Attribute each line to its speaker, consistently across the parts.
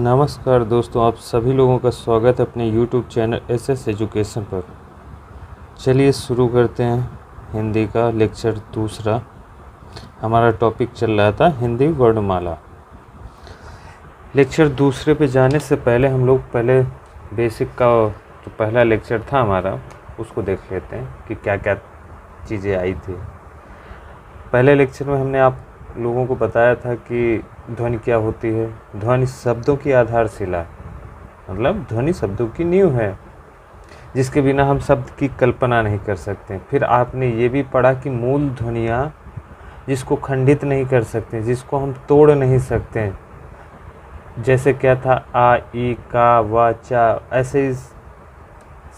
Speaker 1: नमस्कार दोस्तों, आप सभी लोगों का स्वागत है अपने YouTube चैनल एसएस एजुकेशन पर। चलिए शुरू करते हैं हिंदी का लेक्चर दूसरा। हमारा टॉपिक चल रहा था हिंदी वर्णमाला। लेक्चर दूसरे पे जाने से पहले हम लोग पहले बेसिक का जो पहला लेक्चर था हमारा उसको देख लेते हैं कि क्या क्या चीज़ें आई थी। पहले लेक्चर में हमने आप लोगों को बताया था कि ध्वनि क्या होती है। ध्वनि शब्दों की आधारशिला, मतलब ध्वनि शब्दों की नींव है जिसके बिना हम शब्द की कल्पना नहीं कर सकते। फिर आपने ये भी पढ़ा कि मूल ध्वनियाँ जिसको खंडित नहीं कर सकते, जिसको हम तोड़ नहीं सकते, जैसे क्या था आ, ई, का, वा, चा, ऐसे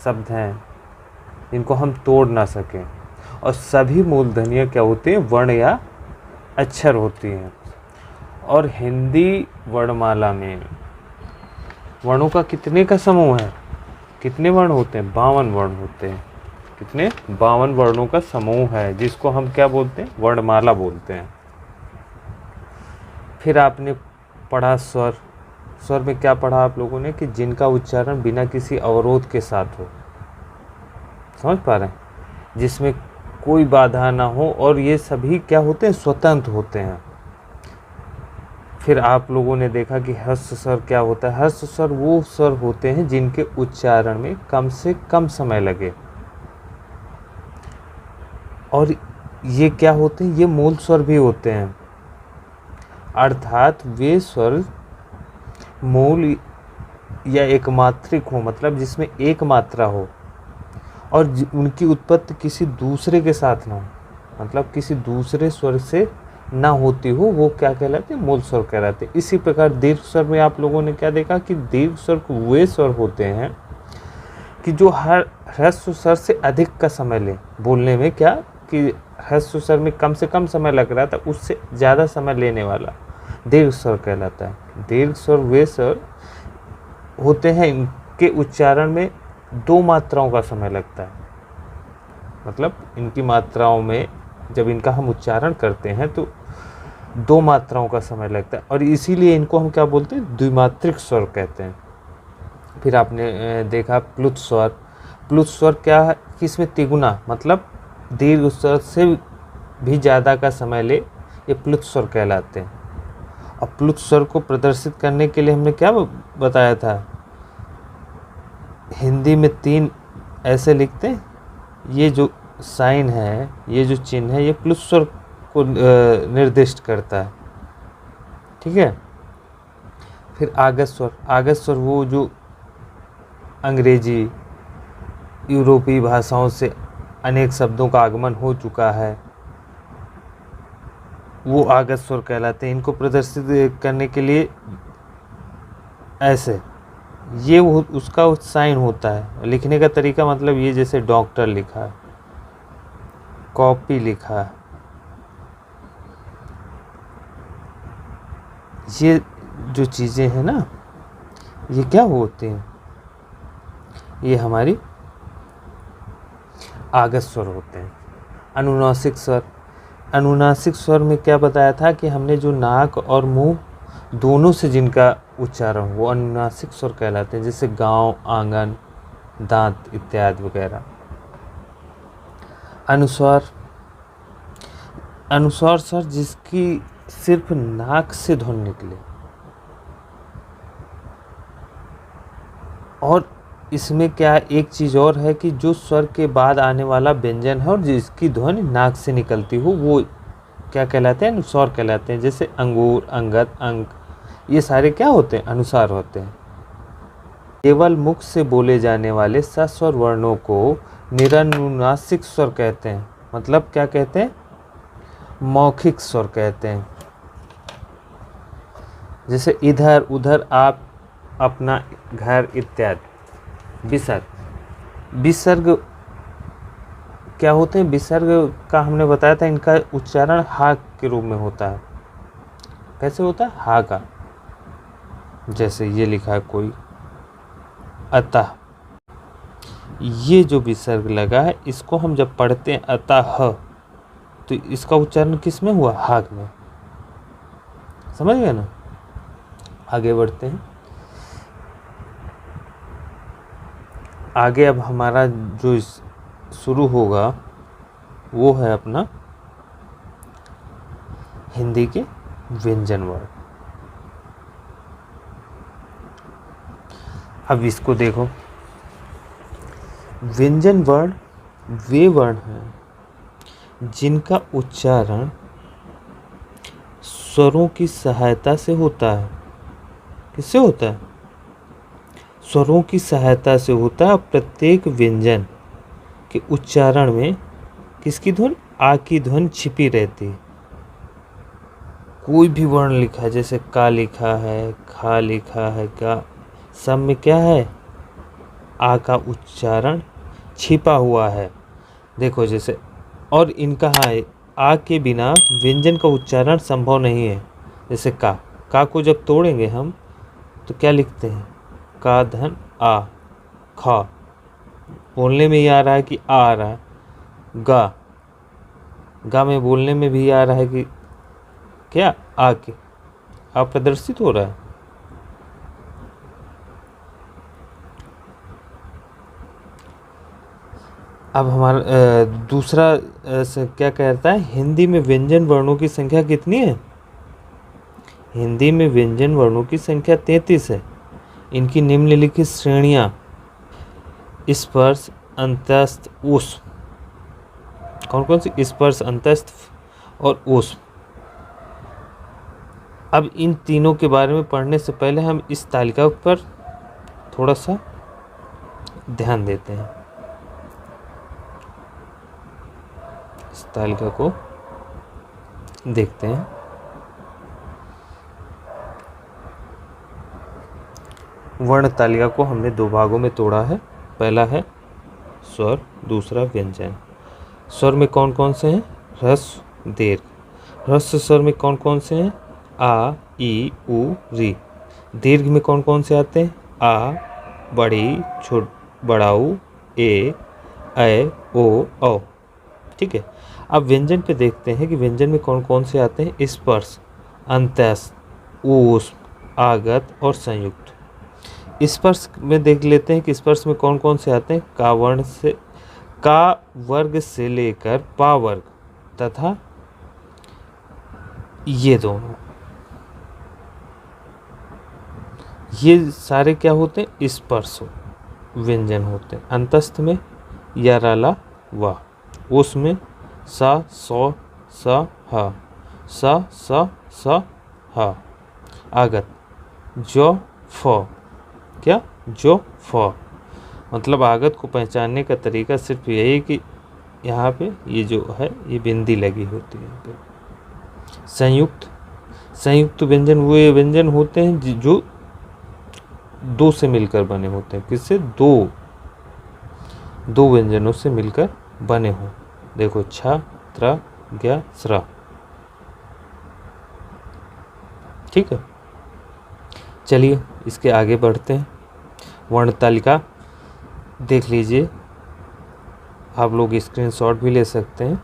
Speaker 1: शब्द हैं जिनको हम तोड़ ना सकें। और सभी मूल ध्वनियाँ क्या होती हैं? वर्ण या अक्षर होती हैं। और हिंदी वर्णमाला में वर्णों का कितने का समूह है? कितने वर्ण होते हैं? 52 वर्ण होते हैं। कितने? 52 वर्णों का समूह है जिसको हम क्या बोलते हैं? वर्णमाला बोलते हैं। फिर आपने पढ़ा स्वर। स्वर में क्या पढ़ा आप लोगों ने? कि जिनका उच्चारण बिना किसी अवरोध के साथ हो। समझ पा रहे हैं? जिसमें कोई बाधा ना हो और ये सभी क्या होते हैं? स्वतंत्र होते हैं। फिर आप लोगों ने देखा कि ह्रस्व स्वर क्या होता है। ह्रस्व स्वर वो स्वर होते हैं जिनके उच्चारण में कम से कम समय लगे। और ये क्या होते हैं? ये मूल स्वर भी होते हैं, अर्थात वे स्वर मूल या एकमात्रिक हो, मतलब जिसमें एक मात्रा हो और उनकी उत्पत्ति किसी दूसरे के साथ ना हो, मतलब किसी दूसरे स्वर से ना होती हो, वो क्या कहलाते हैं? मूल स्वर कहलाते हैं। इसी प्रकार दीर्घ स्वर में आप लोगों ने क्या देखा कि दीर्घ स्वर वे स्वर होते हैं कि जो हर ह्रस्व स्वर से अधिक का समय ले बोलने में। क्या कि ह्रस्व स्वर में कम से कम समय लग रहा था, उससे ज़्यादा समय लेने वाला दीर्घ स्वर कहलाता है। दीर्घ स्वर वे स्वर होते हैं इनके उच्चारण में 2 मात्राओं का समय लगता है, मतलब इनकी मात्राओं में जब इनका हम उच्चारण करते हैं तो 2 मात्राओं का समय लगता है और इसीलिए इनको हम क्या बोलते हैं? द्विमात्रिक स्वर कहते हैं। फिर आपने देखा प्लुत स्वर। प्लुत स्वर क्या है? कि इसमें तिगुना, मतलब दीर्घ स्वर से भी ज़्यादा का समय ले, ये प्लुत स्वर कहलाते हैं। और प्लुत स्वर को प्रदर्शित करने के लिए हमने क्या बताया था? हिंदी में 3 ऐसे लिखते हैं। ये जो साइन है, ये जो चिन्ह है, ये प्लुत स्वर को निर्दिष्ट करता है। ठीक है। फिर आगत स्वर। आगत स्वर वो जो अंग्रेजी यूरोपीय भाषाओं से अनेक शब्दों का आगमन हो चुका है, वो आगत स्वर कहलाते हैं। इनको प्रदर्शित करने के लिए ऐसे ये उसका साइन होता है। लिखने का तरीका मतलब ये, जैसे डॉक्टर लिखा है, कॉपी लिखा है, ये जो चीज़ें हैं ना, ये क्या होती हैं? ये हमारी आगत स्वर होते हैं। अनुनासिक स्वर। अनुनासिक स्वर में क्या बताया था कि हमने जो नाक और मुंह दोनों से जिनका उच्चारण वो अनुनासिक स्वर कहलाते हैं, जैसे गांव, आंगन, दांत इत्यादि वगैरह। अनुस्वार। अनुस्वार स्वर जिसकी सिर्फ नाक से ध्वनि निकले और इसमें क्या एक चीज़ और है कि जो स्वर के बाद आने वाला व्यंजन है और जिसकी ध्वनि नाक से निकलती हो, वो क्या कहलाते हैं? अनुस्वार कहलाते हैं। जैसे अंगूर, अंगद, अंक, ये सारे क्या होते हैं? अनुस्वार होते हैं। केवल मुख से बोले जाने वाले सस्वर वर्णों को निरनुनासिक स्वर कहते हैं। मतलब क्या कहते हैं? मौखिक स्वर कहते हैं। जैसे इधर, उधर, आप, अपना, घर इत्यादि। विसर्ग। विसर्ग क्या होते हैं? विसर्ग का हमने बताया था, इनका उच्चारण हा के रूप में होता है। कैसे होता है? हा का। जैसे ये लिखा है कोई अतः, ये जो विसर्ग लगा है इसको हम जब पढ़ते हैं अतः, तो इसका उच्चारण किस में हुआ? हा में। समझ गए ना? आगे बढ़ते हैं। आगे अब हमारा जो शुरू होगा वो है अपना हिंदी के व्यंजन वर्ण। अब इसको देखो, व्यंजन वर्ण वे वर्ण हैं जिनका उच्चारण स्वरों की सहायता से होता है। किससे होता है? स्वरों की सहायता से होता है। प्रत्येक व्यंजन के उच्चारण में किसकी ध्वनि? आ की ध्वनि छिपी रहती है। कोई भी वर्ण लिखा है, जैसे का लिखा है, खा लिखा है, गा, सब में क्या है? आ का उच्चारण छिपा हुआ है। देखो जैसे, और इनका है आ के बिना व्यंजन का उच्चारण संभव नहीं है। जैसे का को जब तोड़ेंगे हम तो क्या लिखते हैं? का धन आ, खा। बोलने में ही आ रहा है कि आ रहा है। गा में बोलने में भी आ रहा है कि क्या? आ के आ प्रदर्शित हो रहा है। अब हमारा दूसरा क्या कहता है? हिंदी में व्यंजन वर्णों की संख्या कितनी है? हिंदी में व्यंजन वर्णों की संख्या 33 है। इनकी निम्नलिखित श्रेणियां स्पर्श, अंतस्थ, ऊष्म। कौन कौन सी? स्पर्श, अंतस्थ और ऊष्म। अब इन तीनों के बारे में पढ़ने से पहले हम इस तालिका पर थोड़ा सा ध्यान देते हैं। इस तालिका को देखते हैं। वर्ण तालिका को हमने दो भागों में तोड़ा है। पहला है स्वर, दूसरा व्यंजन। स्वर में कौन कौन से हैं? ह्रस्व, दीर्घ। ह्रस्व स्वर में कौन कौन से हैं? आ, ई, उ, री। दीर्घ में कौन कौन से आते हैं? आ, बड़ी, छोट, बड़ाऊ, ए, ओ, औ। ठीक है। अब व्यंजन पे देखते हैं कि व्यंजन में कौन कौन से आते हैं। स्पर्श, अंतस्थ, ऊष्म, आगत और संयुक्त। स्पर्श में देख लेते हैं कि स्पर्श में कौन कौन से आते हैं। का वर्ण से, का वर्ग से लेकर पा वर्ग तथा ये दोनों, ये सारे क्या होते हैं? स्पर्श व्यंजन होते हैं। अंतस्थ में या, राला, वा। उसमें सा, सौ, सा, हा, सा, सा, सा, हा। आगत जो, फ। क्या? जो, फ। मतलब आगत को पहचानने का तरीका सिर्फ यही कि यहाँ पे ये जो है ये बिंदी लगी होती है। संयुक्त, संयुक्त व्यंजन वे व्यंजन होते हैं जो दो से मिलकर बने होते हैं। किससे? दो व्यंजनों से मिलकर बने हों। देखो छ, त्र, ज्ञ, स्र। ठीक है, चलिए इसके आगे बढ़ते हैं। वर्ण तालिका देख लीजिए, आप लोग स्क्रीनशॉट भी ले सकते हैं।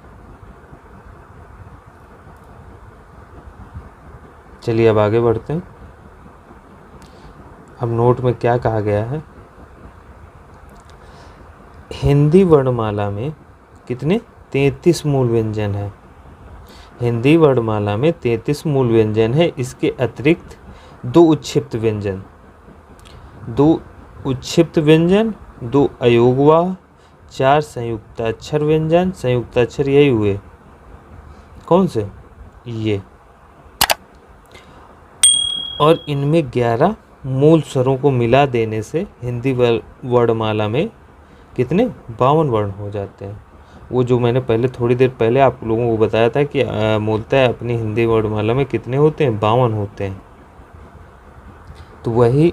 Speaker 1: चलिए अब आगे बढ़ते हैं। अब नोट में क्या कहा गया है? हिंदी वर्णमाला में कितने? 33 मूल व्यंजन हैं। हिंदी वर्णमाला में 33 मूल व्यंजन है। इसके अतिरिक्त दो उच्छिप्त व्यंजन, दो अयोगवाह, 4 संयुक्ताक्षर व्यंजन। संयुक्ताक्षर यही हुए, कौन से? ये। और इनमें 11 मूल स्वरों को मिला देने से हिंदी वर्णमाला में कितने? 52 वर्ण हो जाते हैं। वो जो मैंने पहले थोड़ी देर पहले आप लोगों को बताया था कि मूलतः अपनी हिंदी वर्णमाला में कितने होते हैं? 52 होते हैं। तो वही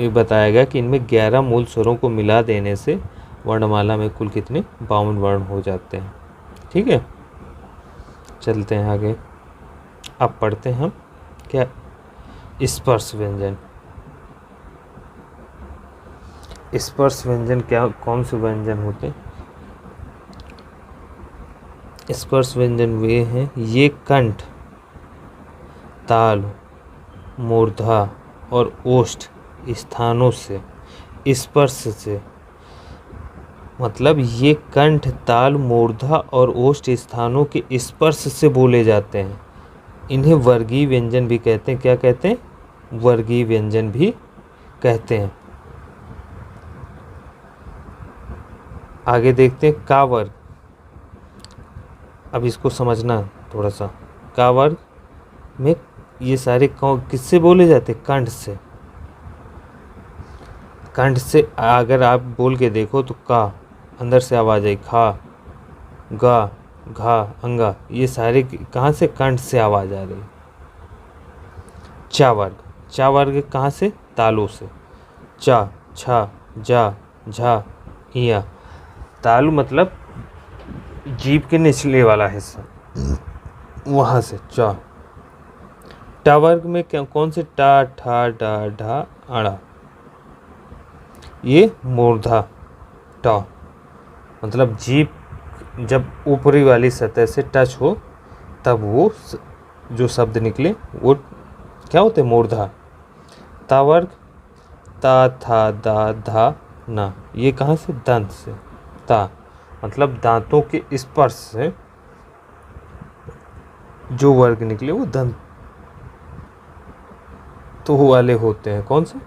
Speaker 1: बताया कि इनमें 11 मूल स्वरों को मिला देने से वर्णमाला में कुल कितने? 52 वर्ण हो जाते हैं। ठीक है, चलते हैं आगे। अब पढ़ते हैं हम क्या? स्पर्श व्यंजन। स्पर्श व्यंजन क्या, कौन से व्यंजन होते हैं? स्पर्श व्यंजन वे हैं, ये कंठ, ताल, मूर्धा और ओष्ठ स्थानों से स्पर्श से मतलब ये कंठ, ताल, मूर्धा और ओष्ठ स्थानों के स्पर्श से बोले जाते हैं। इन्हें वर्गीय व्यंजन भी कहते हैं। क्या कहते हैं? वर्गीय व्यंजन भी कहते हैं। आगे देखते हैं का वर्ग। अब इसको समझना थोड़ा सा। का वर्ग में ये सारे किससे बोले जाते हैं? कंठ से। कंठ से अगर आप बोल के देखो तो का अंदर से आवाज आई, खा, गा, घा, अंगा, ये सारे कहाँ से? कंठ से आवाज आ रही। चा वर्ग। चा वर्ग कहाँ से? तालू से। चा, छा, जा, झा, इया। तालु मतलब जीभ के निचले वाला हिस्सा, वहाँ से चा। टा वर्ग में कौन से? टा, ठा, डा, ढा, आड़ा, ये मूर्धा टा। मतलब जीभ जब ऊपरी वाली सतह से टच हो तब वो जो शब्द निकले वो क्या होते? मूर्धा। ता वर्ग ता, था, दा, धा, ना, ये कहाँ से? दंत से। ता मतलब दांतों के स्पर्श से जो वर्ग निकले वो दंत तो वाले होते हैं। कौन से?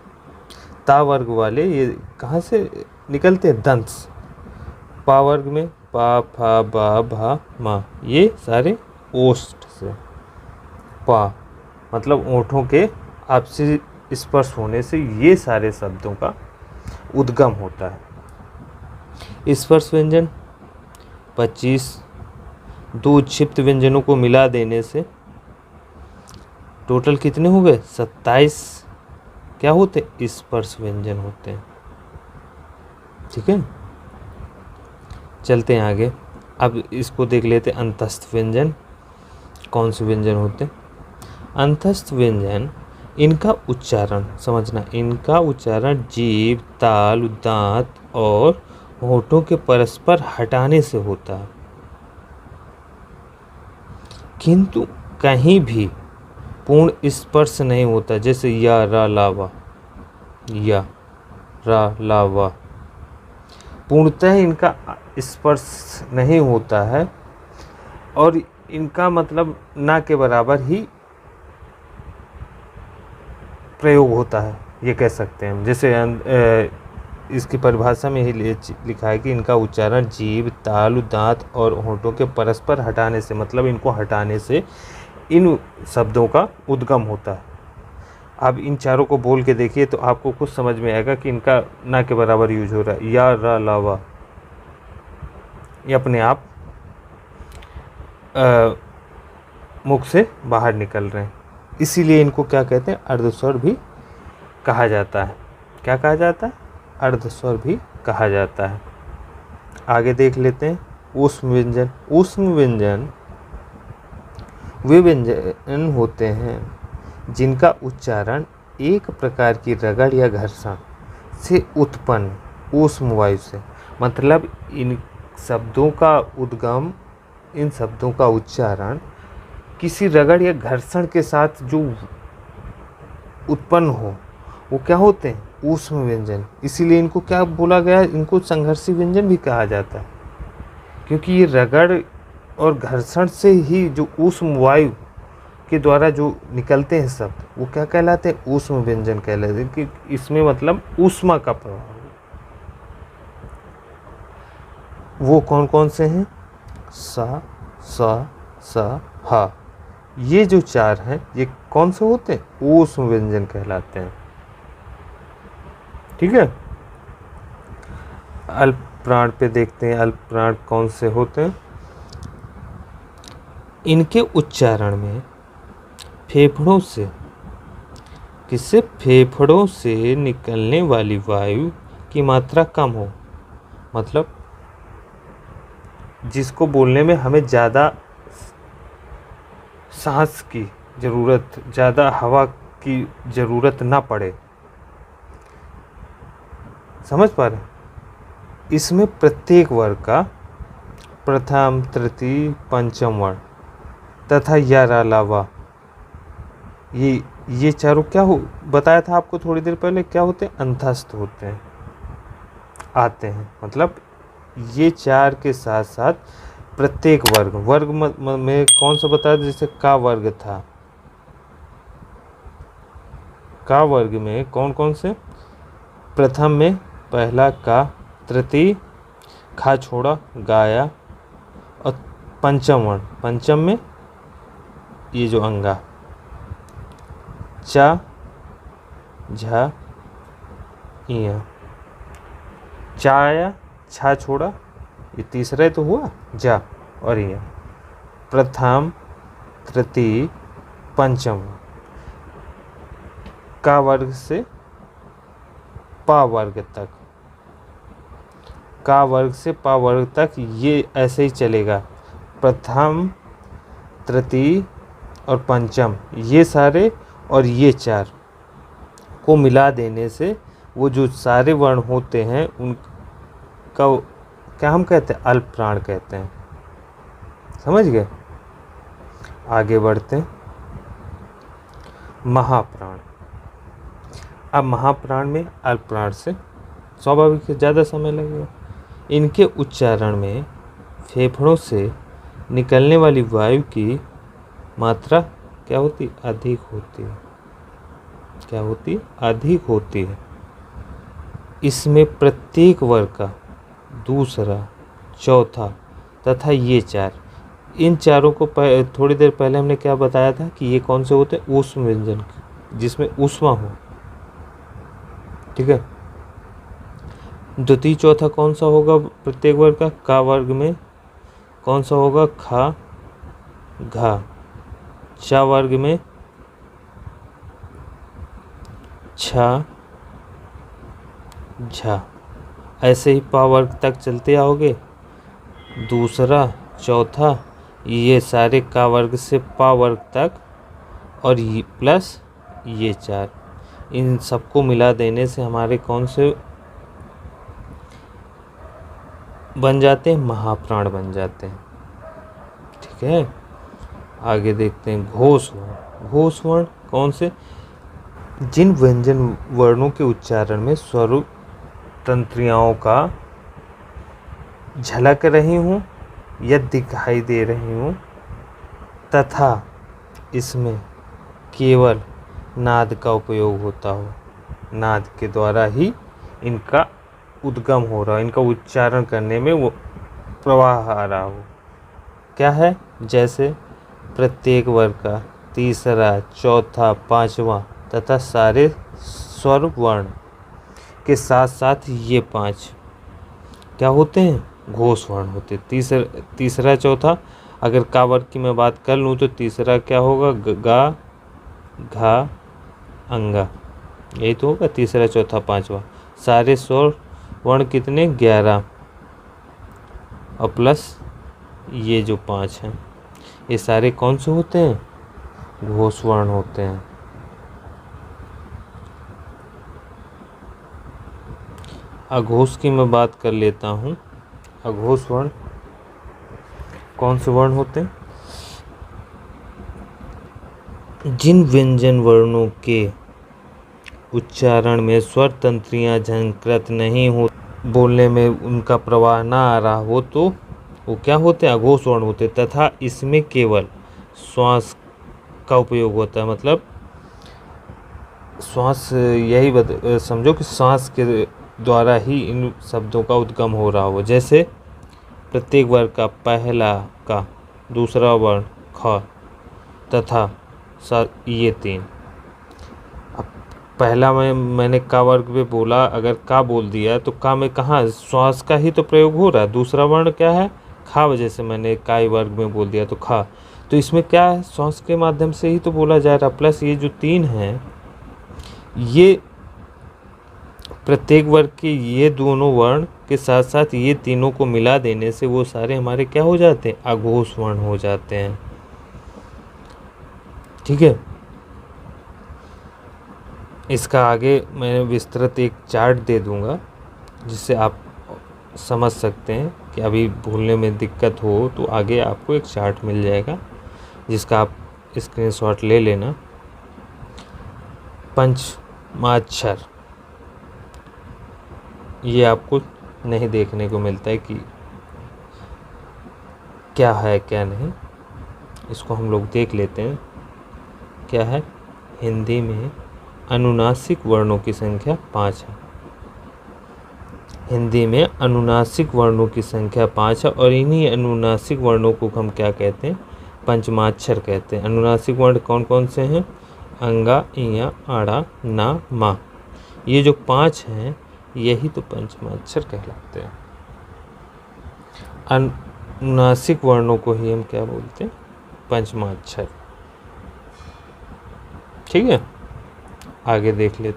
Speaker 1: ता वर्ग वाले ये कहाँ से निकलते हैं? दंत से। पा वर्ग में पा, फा, बा, भा, मा, ये सारे ओष्ठ से। पा मतलब ओंठों के आपसी स्पर्श होने से ये सारे शब्दों का उद्गम होता है। स्पर्श व्यंजन 25, दो क्षिप्त व्यंजनों को मिला देने से टोटल कितने हो गए? 27 क्या होते? स्पर्श व्यंजन होते हैं। ठीक है, चलते हैं आगे। अब इसको देख लेते हैं अंतस्थ व्यंजन कौन से व्यंजन होते हैं। अंतस्थ व्यंजन, इनका उच्चारण समझना, इनका उच्चारण जीभ, ताल, दांत और होठों के परस्पर हटाने से होता है, किंतु कहीं भी पूर्ण स्पर्श नहीं होता। जैसे या, रा, लावा, या, रा, लावा, पूर्णतः इनका स्पर्श नहीं होता है और इनका मतलब ना के बराबर ही प्रयोग होता है, ये कह सकते हैं हम। जैसे इसकी परिभाषा में ही लिखा है कि इनका उच्चारण जीभ, तालु, दांत और होठों के परस्पर हटाने से, मतलब इनको हटाने से इन शब्दों का उद्गम होता है। आप इन चारों को बोल के देखिए तो आपको कुछ समझ में आएगा कि इनका ना के बराबर यूज हो रहा है। या, रा, लावा, ये अपने आप मुख से बाहर निकल रहे हैं, इसीलिए इनको क्या कहते हैं? अर्धस्वर भी कहा जाता है। क्या कहा जाता है? अर्धस्वर भी कहा जाता है। आगे देख लेते हैं ऊष्म व्यंजन। ऊष्म व्यंजन वे व्यंजन होते हैं जिनका उच्चारण एक प्रकार की रगड़ या घर्षण से उत्पन्न ऊष्म वायु से, मतलब इन शब्दों का उद्गम, इन शब्दों का उच्चारण किसी रगड़ या घर्षण के साथ जो उत्पन्न हो वो क्या होते हैं? ऊष्म व्यंजन। इसीलिए इनको क्या बोला गया? इनको संघर्षी व्यंजन भी कहा जाता है, क्योंकि ये रगड़ और घर्षण से ही जो ऊष्म वायु के द्वारा जो निकलते हैं शब्द वो क्या कहलाते हैं? ऊष्म व्यंजन कहलाते हैं, कि इसमें मतलब ऊष्मा का प्रभाव। वो कौन कौन से हैं? सा, सा, हा, ये जो चार हैं ये कौन से होते हैं? ऊष्म व्यंजन कहलाते हैं। ठीक है, अल्प प्राण पे देखते हैं। अल्प प्राण कौन से होते हैं? इनके उच्चारण में फेफड़ों से, किससे? फेफड़ों से निकलने वाली वायु की मात्रा कम हो, मतलब जिसको बोलने में हमें ज़्यादा सांस की ज़रूरत, ज़्यादा हवा की ज़रूरत ना पड़े। समझ पा रहे? इसमें प्रत्येक वर्ग का प्रथम, तृतीय, पंचम वर्ण तथा या, रा, लावा, ये चारों क्या हो बताया था आपको थोड़ी देर पहले, क्या होते हैं? अंतस्थ होते हैं, आते हैं, मतलब ये 4 के साथ साथ प्रत्येक वर्ग, वर्ग में कौन सा बताया, जैसे का वर्ग था, का वर्ग में कौन कौन से, प्रथम में पहला का, तृतीय खा छोड़ा गाया, और पंचम वर्ण, पंचम में ये जो अंगा चा झा इया, चाया छा छोड़ा, ये तीसरा तो हुआ जा, और ये प्रथम तृतीय पंचम, का वर्ग से पा वर्ग तक, का वर्ग से पा वर्ग तक, ये ऐसे ही चलेगा। प्रथम तृतीय और पंचम ये सारे और ये 4 को मिला देने से वो जो सारे वर्ण होते हैं उनका क्या हम कहते हैं, अल्प प्राण कहते हैं। समझ गए? आगे बढ़ते हैं। महाप्राण। अब महाप्राण में अल्प प्राण से स्वाभाविक ज़्यादा समय लगेगा। इनके उच्चारण में फेफड़ों से निकलने वाली वायु की मात्रा क्या होती, अधिक होती है। क्या होती, अधिक होती है। इसमें प्रत्येक वर्ग का दूसरा, चौथा तथा ये 4, इन चारों को थोड़ी देर पहले हमने क्या बताया था कि ये कौन से होते हैं, ऊष्म व्यंजन, जिसमें ऊष्मा हो। ठीक है। द्वितीय चौथा कौन सा होगा प्रत्येक वर्ग का, का वर्ग में कौन सा होगा, खा घा, चा वर्ग में छा झा, ऐसे ही पा वर्ग तक चलते आओगे। दूसरा चौथा ये सारे का वर्ग से पा वर्ग तक, और ये प्लस ये 4, इन सबको मिला देने से हमारे कौन से बन जाते हैं, महाप्राण बन जाते हैं। ठीक है। आगे देखते हैं घोष वर्ण। घोष वर्ण कौन से, जिन व्यंजन वर्णों के उच्चारण में स्वरूप तंत्रियाओं का झलक रही हूँ या दिखाई दे रही हूँ, तथा इसमें केवल नाद का उपयोग होता हो, नाद के द्वारा ही इनका उद्गम हो रहा हो, इनका उच्चारण करने में वो प्रवाह आ रहा हो। क्या है, जैसे प्रत्येक वर्ग का तीसरा, चौथा, पांचवा तथा सारे स्वर वर्ण के साथ साथ ये 5 क्या होते हैं, घोष वर्ण होते। तीसरा चौथा, अगर का वर्ग की मैं बात कर लूँ तो तीसरा क्या होगा, गा घा अंगा, यही तो होगा तीसरा, चौथा, पांचवा। सारे स्वर वर्ण कितने, 11, और प्लस ये जो 5 हैं, ये सारे कौन से होते हैं, घोष वर्ण होते हैं। अघोष की मैं बात कर लेता हूँ। अघोष वर्ण कौन से वर्ण होते हैं, जिन व्यंजन वर्णों के उच्चारण में स्वर तंत्रियाँ झंकृत नहीं हो, बोलने में उनका प्रवाह ना आ रहा हो, तो वो क्या होते हैं, अघोष वर्ण होते, तथा इसमें केवल श्वास का उपयोग होता है। मतलब श्वास, यही समझो कि श्वास के द्वारा ही इन शब्दों का उद्गम हो रहा हो। जैसे प्रत्येक वर्ग का पहला का, दूसरा वर्ण ख तथा ये 3। अब पहला मैंने का वर्ग में बोला, अगर का बोल दिया तो का में कहाँ श्वास का ही तो प्रयोग हो रहा है। दूसरा वर्ण क्या है, खा, वजह से मैंने काय वर्ग में बोल दिया तो खा, तो इसमें क्या है, श्वास के माध्यम से ही तो बोला जा रहा। प्लस ये जो 3 हैं, ये प्रत्येक वर्ग के ये दोनों वर्ण के साथ साथ ये तीनों को मिला देने से वो सारे हमारे क्या हो जाते हैं, अघोष वर्ण हो जाते हैं। ठीक है। इसका आगे मैं विस्तृत एक चार्ट दे दूंगा, जिससे आप समझ सकते हैं कि अभी भूलने में दिक्कत हो तो आगे आपको एक चार्ट मिल जाएगा, जिसका आप स्क्रीनशॉट ले लेना। पंचमाक्षर, ये आपको नहीं देखने को मिलता है कि क्या है क्या नहीं। इसको हम लोग देख लेते हैं क्या है। हिंदी में अनुनासिक वर्णों की संख्या 5 है। हिंदी में अनुनासिक वर्णों की संख्या 5 है और इन्हीं अनुनासिक वर्णों को हम क्या कहते हैं, पंचमाक्षर कहते हैं। अनुनासिक वर्ण कौन कौन से हैं, अंगा, इया, आड़ा, ना, मा। ये जो 5 हैं यही तो पंचमाक्षर कहलाते हैं। अनुनासिक वर्णों को ही हम क्या बोलते हैं, पंचमाक्षर। ठीक है, आगे देख ले,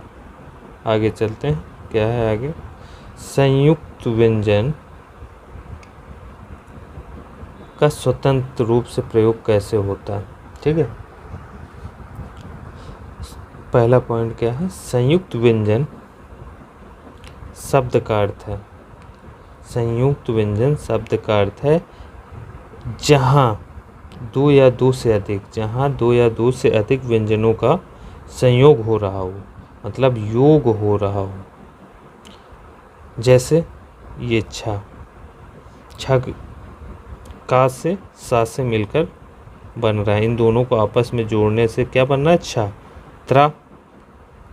Speaker 1: आगे चलते हैं क्या है आगे। संयुक्त व्यंजन का स्वतंत्र रूप से प्रयोग कैसे होता है। ठीक है, पहला पॉइंट क्या है, संयुक्त व्यंजन शब्द का अर्थ है, संयुक्त व्यंजन शब्द का अर्थ है जहाँ दो या दो से अधिक व्यंजनों का संयोग हो रहा हो, मतलब योग हो रहा हो। जैसे ये छा का से सा से मिलकर बन रहा है, इन दोनों को आपस में जोड़ने से क्या बन रहा है, छा। त्रा,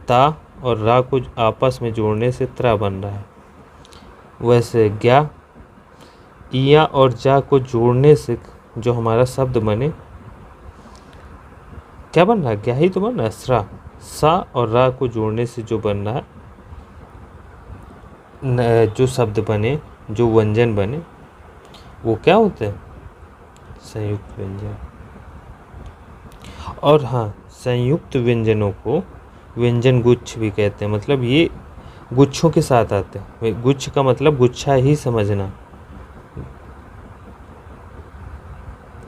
Speaker 1: ता और रा को आपस में जोड़ने से त्रा बन रहा है। वैसे ज्ञा, इया और जा को जोड़ने से जो हमारा शब्द बने, क्या बन रहा है, क्या ही तो बन रहा है, स्रा। सा और रा को जोड़ने से जो बन रहा है, जो शब्द बने, जो व्यंजन बने, वो क्या होते हैं, संयुक्त व्यंजन। और हाँ, संयुक्त व्यंजनों को व्यंजन गुच्छ भी कहते हैं, मतलब ये गुच्छों के साथ आते हैं। गुच्छ का मतलब गुच्छा ही समझना,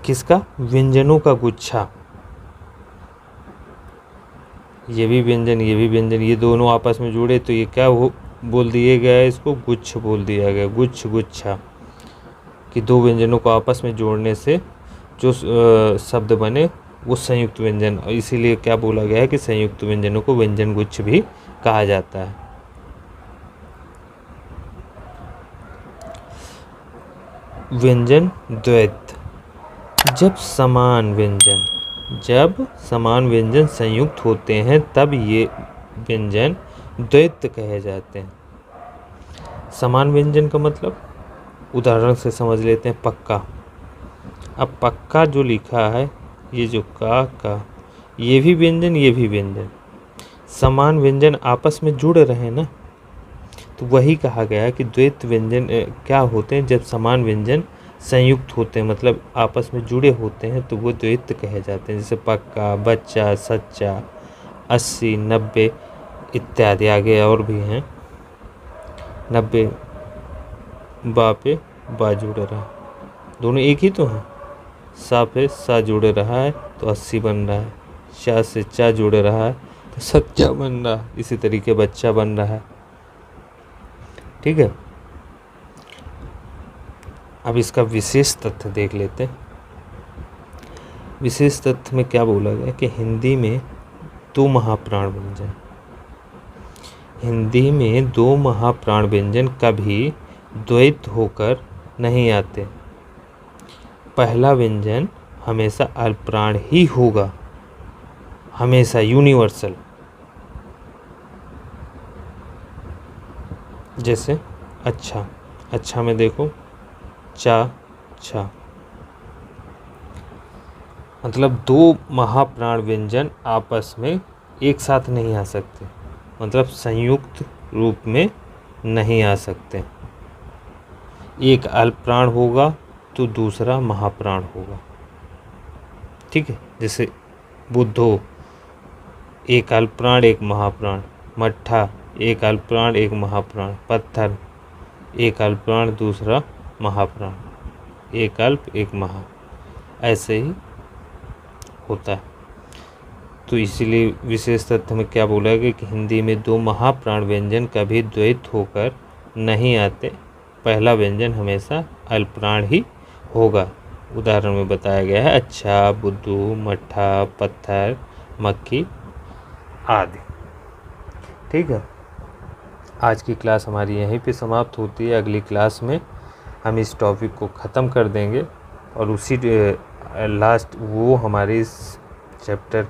Speaker 1: किसका, व्यंजनों का गुच्छा। ये भी व्यंजन, ये भी व्यंजन, ये दोनों आपस में जुड़े तो ये क्या बोल दिया गया है, इसको गुच्छ बोल दिया गया, गुच्छ, गुच्छा। कि दो व्यंजनों को आपस में जोड़ने से जो शब्द बने वो संयुक्त व्यंजन, इसीलिए क्या बोला गया है कि संयुक्त व्यंजनों को व्यंजन गुच्छ भी कहा जाता है। व्यंजन द्वैत, जब समान व्यंजन संयुक्त होते हैं तब ये व्यंजन द्वैत कहे जाते हैं। समान व्यंजन का मतलब उदाहरण से समझ लेते हैं, पक्का। अब पक्का जो लिखा है, ये जो का ये भी व्यंजन, ये भी व्यंजन, समान व्यंजन आपस में जुड़ रहे ना, तो वही कहा गया है कि द्वैत व्यंजन क्या होते हैं, जब समान व्यंजन संयुक्त होते हैं, मतलब आपस में जुड़े होते हैं, तो वो द्वैत कहे जाते हैं। जैसे पक्का, बच्चा, सच्चा, 80, 90 इत्यादि, आगे और भी हैं। 90 बा पे बा जुड़ रहा, दोनों एक ही तो हैं। सा पे सा जुड़ रहा है तो 80 बन रहा है, चा से चा जुड़ रहा है तो सच्चा बन रहा है, इसी तरीके बच्चा बन रहा है। ठीक है, अब इसका विशेष तथ्य देख लेते हैं। विशेष तथ्य में क्या बोला गया कि हिंदी में दो महाप्राण व्यंजन, हिंदी में दो महाप्राण व्यंजन कभी द्वैत होकर नहीं आते। पहला व्यंजन हमेशा अल्पप्राण ही होगा, हमेशा यूनिवर्सल। जैसे अच्छा, अच्छा में देखो चा, छा, मतलब दो महाप्राण व्यंजन आपस में एक साथ नहीं आ सकते, मतलब संयुक्त रूप में नहीं आ सकते। एक अल्पप्राण होगा तो दूसरा महाप्राण होगा। ठीक है, जैसे बुद्धो, एक अल्पप्राण एक महाप्राण। मट्ठा, एक अल्पप्राण एक महाप्राण। पत्थर, एक अल्पप्राण दूसरा महाप्राण, एक अल्प एक महा, ऐसे ही होता है। तो इसीलिए विशेष तथ्य में क्या बोला गया कि हिंदी में दो महाप्राण व्यंजन कभी द्वैत होकर नहीं आते, पहला व्यंजन हमेशा अल्पप्राण ही होगा। उदाहरण में बताया गया है अच्छा, बुद्धू, मट्ठा, पत्थर, मक्खी आदि। ठीक है, आज की क्लास हमारी यहीं पे समाप्त होती है। अगली क्लास में हम इस टॉपिक को ख़त्म कर देंगे और उसी लास्ट वो हमारी इस चैप्टर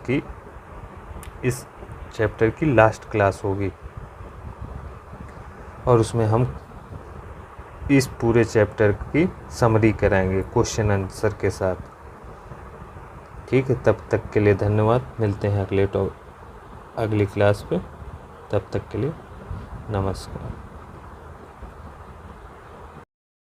Speaker 1: की लास्ट क्लास होगी और उसमें हम इस पूरे चैप्टर की समरी कराएंगे क्वेश्चन आंसर के साथ। ठीक है, तब तक के लिए धन्यवाद। मिलते हैं अगली क्लास पे। तब तक के लिए नमस्कार।